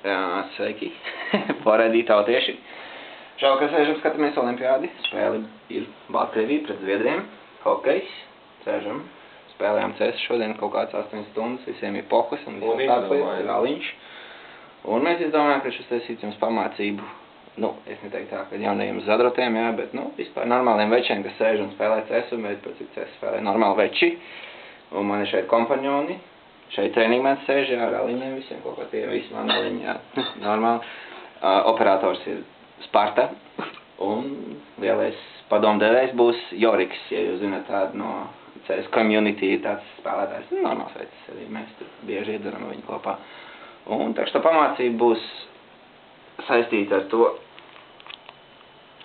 Sveiki, poraidīti tautieši. Šovakar sēžam, skatāmies olimpiādi. Spēle ir Baltkrievija pret Zviedriem. Hokejs. Sēžam. Spēlējām CS šodien kaut kāds 8 stundas. Visiem ir pohas un visiem tādas lietas, raliņš. Un mēs izdomājām, ka šis taisīt jums pamācību. Es neteiktu tā, ka jaunajiem zadrotiem, jā, bet, vispār normāliem večiem, kas sēž un spēlē CS, un mēs pēc cik CS spēlē normāli veči. Un man ir šeit kompanjoni. Šeit treniņmēs sēž, jā, ar aliņiem visiem, kaut kā tie visi man aliņi, jā, normāli. Operators ir Sparta, un lielais padomdevējs būs Joriks, ja jūs zināt tādu no CS community, tāds spēlētājs, normāls veids, arī mēs tur bieži iedzeram viņu kopā. Un tā pamācība būs saistīta ar to,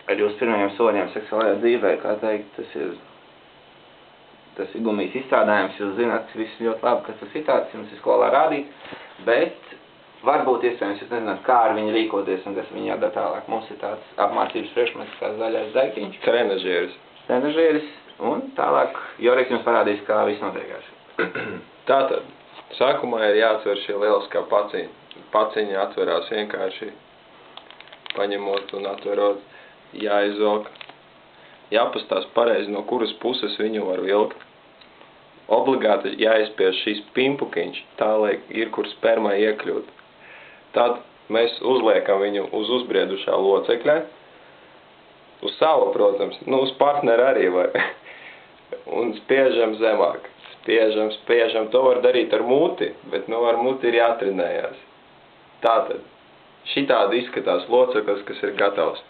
ar jūsu pirmajiem soļiem seksuālajā dzīvē, kā teikt, tas ir gumijas izstrādājums, jūs zināt visi ļoti labi, kas tas ir tāds, jums ir skolā rādīt, bet varbūt iespējams jūs nezināt, kā ar viņu rīkoties un kas viņu jādara tālāk. Mums ir tāds apmācības priekšmets, kā zaļais daikiņš. Trenažieris. Un tālāk Joriks jums parādīs, kā viss notiekās. Tātad, sākumā ir jāatver šie lieliskā paciņa. Paciņa atverās vienkārši paņemot un atverot, jāizvelk. Jāpastās pareizi, no kuras puses viņu var vilkt. Obligāti jāizspiež šīs pimpukiņš, tā, lai ir, kur spermai iekļūt. Tad mēs uzliekam viņu uz uzbriedušā locekļa, uz savu, protams, uz partneri arī var, un spiežam zemāk. Spiežam, to var darīt ar muti, bet ar muti ir jātrenējās. Tātad, šitādi izskatās loceklis, kas ir gatavs.